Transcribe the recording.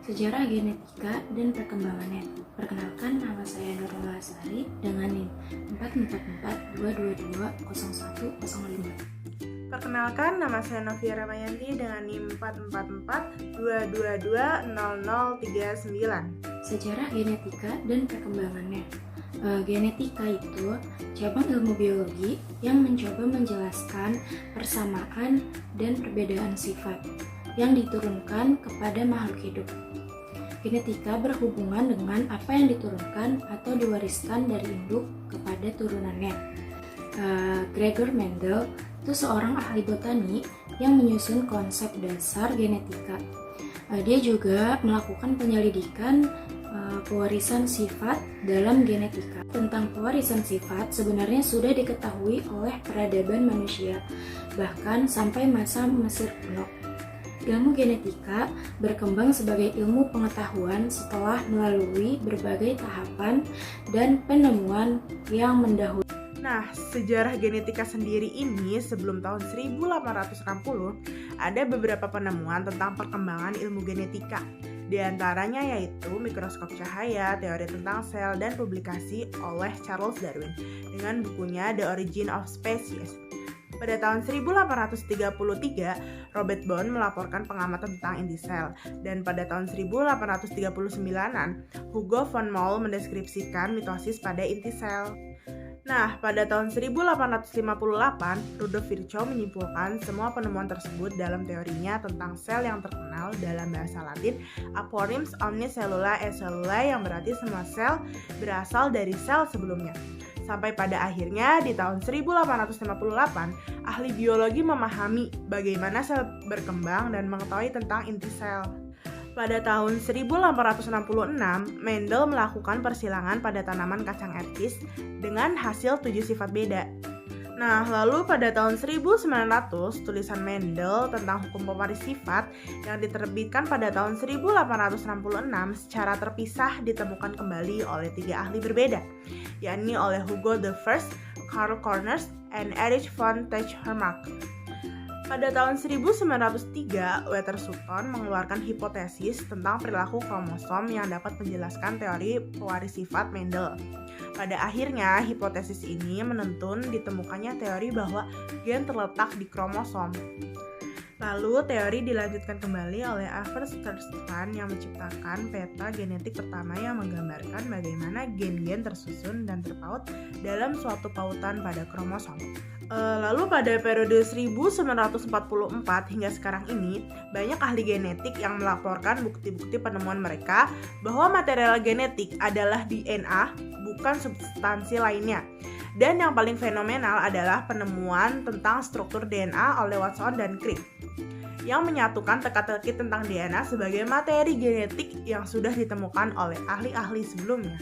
Sejarah genetika dan perkembangannya. Perkenalkan, nama saya Nurul Asari dengan NIM 444-222-0105. Perkenalkan, nama saya Novia Ramayanti dengan NIM 444-222-0039. Sejarah genetika dan perkembangannya. Genetika itu cabang ilmu biologi yang mencoba menjelaskan persamaan dan perbedaan sifat yang diturunkan kepada makhluk hidup. Genetika berhubungan dengan apa yang diturunkan atau diwariskan dari induk kepada turunannya. Gregor Mendel itu seorang ahli botani yang menyusun konsep dasar genetika. Dia juga melakukan penyelidikan pewarisan sifat dalam genetika. Tentang pewarisan sifat sebenarnya sudah diketahui oleh peradaban manusia, bahkan sampai masa Mesir kuno. Ilmu genetika berkembang sebagai ilmu pengetahuan setelah melalui berbagai tahapan dan penemuan yang mendahului. Nah, sejarah genetika sendiri ini sebelum tahun 1860 ada beberapa penemuan tentang perkembangan ilmu genetika. Di antaranya yaitu mikroskop cahaya, teori tentang sel, dan publikasi oleh Charles Darwin dengan bukunya The Origin of Species. Pada tahun 1833, Robert Bowen melaporkan pengamatan tentang inti sel, dan pada tahun 1839-an, Hugo von Mohl mendeskripsikan mitosis pada inti sel. Nah, pada tahun 1858, Rudolf Virchow menyimpulkan semua penemuan tersebut dalam teorinya tentang sel yang terkenal dalam bahasa Latin Apophthegms omnicellula et cellula, yang berarti semua sel berasal dari sel sebelumnya. Sampai pada akhirnya di tahun 1858, ahli biologi memahami bagaimana sel berkembang dan mengetahui tentang inti sel. Pada tahun 1866, Mendel melakukan persilangan pada tanaman kacang etis dengan hasil 7 sifat beda. Nah, lalu pada tahun 1900, tulisan Mendel tentang hukum pewaris sifat yang diterbitkan pada tahun 1866 secara terpisah ditemukan kembali oleh 3 ahli berbeda, yakni oleh Hugo the First, Karl Corners, and Erich von Techmerk. Pada tahun 1903, Walter Sutton mengeluarkan hipotesis tentang perilaku kromosom yang dapat menjelaskan teori pewaris sifat Mendel. Pada akhirnya, hipotesis ini menuntun ditemukannya teori bahwa gen terletak di kromosom. Lalu, teori dilanjutkan kembali oleh Albert Sturtevant yang menciptakan peta genetik pertama yang menggambarkan bagaimana gen-gen tersusun dan terpaut dalam suatu pautan pada kromosom. Lalu pada periode 1944 hingga sekarang ini, banyak ahli genetik yang melaporkan bukti-bukti penemuan mereka bahwa material genetik adalah DNA, bukan substansi lainnya. Dan yang paling fenomenal adalah penemuan tentang struktur DNA oleh Watson dan Crick, yang menyatukan teka-teki tentang DNA sebagai materi genetik yang sudah ditemukan oleh ahli-ahli sebelumnya.